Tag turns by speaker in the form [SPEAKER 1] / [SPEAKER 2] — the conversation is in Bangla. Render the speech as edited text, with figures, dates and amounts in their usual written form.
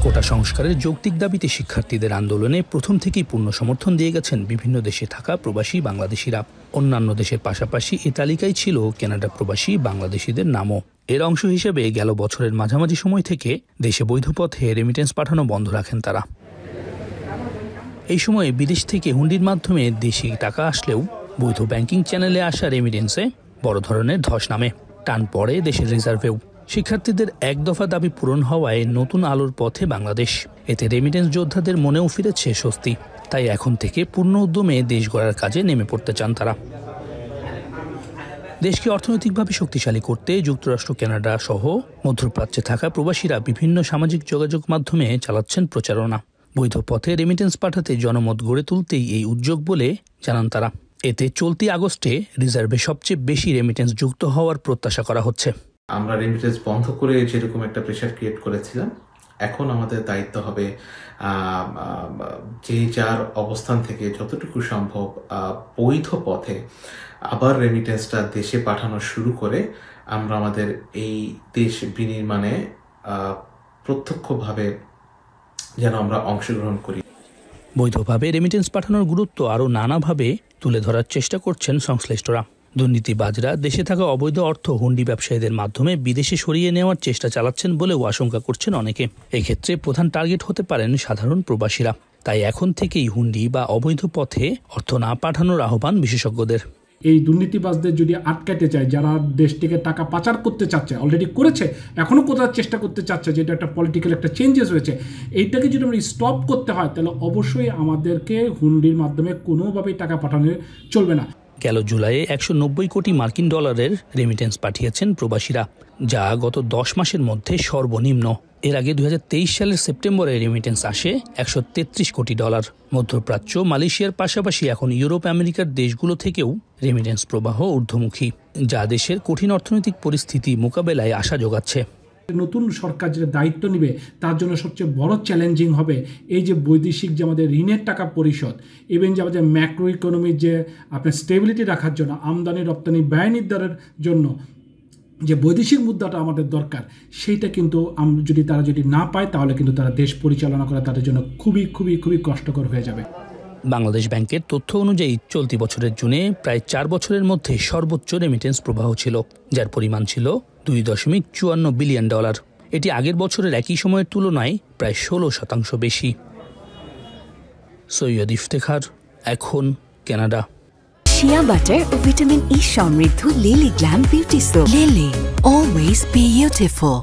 [SPEAKER 1] কোটা সংস্কারের যৌক্তিক দাবিতে শিক্ষার্থীদের আন্দোলনে প্রথম থেকেই পূর্ণ সমর্থন দিয়ে গেছেন বিভিন্ন দেশে থাকা প্রবাসী বাংলাদেশিরা। অন্যান্য দেশের পাশাপাশি এ তালিকায় ছিল কানাডা প্রবাসী বাংলাদেশিদের নামও। এর অংশ হিসেবে গেল বছরের মাঝামাঝি সময় থেকে দেশে বৈধ পথে রেমিটেন্স পাঠানো বন্ধ রাখেন তারা। এই সময়ে বিদেশ থেকে হুন্ডির মাধ্যমে দেশি টাকা আসলেও বৈধ ব্যাংকিং চ্যানেলে আসা রেমিটেন্সে বড় ধরনের ধস নামে, টান পড়ে দেশের রিজার্ভেও। শিক্ষার্থীদের এক দফা দাবি পূরণ হওয়ায় নতুন আলোর পথে বাংলাদেশ। এতে রেমিটেন্স যোদ্ধাদের মনেও ফিরেছে স্বস্তি। তাই এখন থেকে পূর্ণ উদ্যমে দেশ গড়ার কাজে নেমে পড়তে চান তারা। দেশকে অর্থনৈতিকভাবে শক্তিশালী করতে যুক্তরাষ্ট্র, কানাডা সহ মধ্যপ্রাচ্যে থাকা প্রবাসীরা বিভিন্ন সামাজিক যোগাযোগ মাধ্যমে চালাচ্ছেন প্রচারণা। বৈধ পথে রেমিটেন্স পাঠাতে জনমত গড়ে তুলতেই এই উদ্যোগ বলে জানান তারা। এতে চলতি আগস্টে রিজার্ভে সবচেয়ে বেশি রেমিটেন্স যুক্ত হওয়ার প্রত্যাশা করা হচ্ছে।
[SPEAKER 2] আমরা রেমিটেন্স বন্ধ করে যেরকম একটা প্রেশার ক্রিয়েট করেছিলাম, এখন আমাদের দায়িত্ব হবে যে যার অবস্থান থেকে যতটুকু সম্ভব বৈধ পথে আবার রেমিটেন্সটা দেশে পাঠানো শুরু করে আমরা আমাদের এই দেশ বিনির্মাণে প্রত্যক্ষভাবে যেন আমরা অংশগ্রহণ করি।
[SPEAKER 1] বৈধভাবে রেমিটেন্স পাঠানোর গুরুত্ব আরও নানাভাবে তুলে ধরার চেষ্টা করছেন সংশ্লিষ্টরা। দুর্নীতিবাজরা দেশে থাকা অবৈধ অর্থ হুন্ডি ব্যবসায়ীদের মাধ্যমে বিদেশে সরিয়ে নেওয়ার চেষ্টা চালাচ্ছেন বলেও আশঙ্কা করছেন অনেকে। এক্ষেত্রে প্রধান টার্গেট হতে পারেন সাধারণ প্রবাসীরা। তাই এখন থেকেই হুন্ডি বা অবৈধ পথে অর্থ না পাঠানোর আহ্বান বিশেষজ্ঞদের।
[SPEAKER 3] এই দুর্নীতিবাজদের যদি আটকাতে চায়, যারা দেশ থেকে টাকা পাচার করতে চাচ্ছে, অলরেডি করেছে, এখনও কোথাও চেষ্টা করতে চাচ্ছে, যেটা একটা পলিটিক্যাল একটা চেঞ্জেস হয়েছে, এইটাকে যদি আমরা স্টপ করতে হয় তাহলে অবশ্যই আমাদেরকে হুন্ডির মাধ্যমে কোনোভাবেই টাকা পাঠানো চলবে না।
[SPEAKER 1] গেল জুলাইয়ে 190 কোটি মার্কিন ডলারের রেমিটেন্স পাঠিয়েছেন প্রবাসীরা, যা গত 10 মাসের মধ্যে সর্বনিম্ন। এর আগে 2023 সালের সেপ্টেম্বরে রেমিটেন্স আসে 133 কোটি ডলার। মধ্যপ্রাচ্য, মালয়েশিয়ার পাশাপাশি এখন ইউরোপ, আমেরিকার দেশগুলো থেকেও রেমিটেন্স প্রবাহ ঊর্ধ্বমুখী, যা দেশের কঠিন অর্থনৈতিক পরিস্থিতি মোকাবেলায় আশা যোগাচ্ছে।
[SPEAKER 3] নতুন সরকার যেটা দায়িত্ব নেবে তার জন্য সবচেয়ে বড় চ্যালেঞ্জিং হবে এই যে বৈদেশিক যে আমাদের ঋণের টাকা পরিশোধ, ইভেন যে আমাদের ম্যাক্রো ইকোনমির যে আপনার স্টেবিলিটি রাখার জন্য, আমদানি রপ্তানি ব্যয় নির্ধারণের জন্য যে বৈদেশিক মুদ্রাটা আমাদের দরকার, সেইটা কিন্তু তারা যদি না পায় তাহলে কিন্তু তারা দেশ পরিচালনা করা তাদের জন্য খুবই খুবই খুবই কষ্টকর হয়ে যাবে।
[SPEAKER 1] বাংলাদেশ ব্যাংকের তথ্য অনুযায়ী চলতি বছরের জুনে প্রায় 4 বছরের মধ্যে সর্বোচ্চ রেমিটেন্স প্রবাহ ছিল, যার পরিমাণ ছিল 2.54 বিলিয়ন ডলার। এটি আগের বছরের একই সময়ের তুলনায় প্রায় 16% বেশি। সৈয়দ ইফতেখার, এখন, কানাডা।
[SPEAKER 4] শিয়া বাটার ও ভিটামিন ই সমৃদ্ধ lily glam beauty soap. Lily, always beautiful.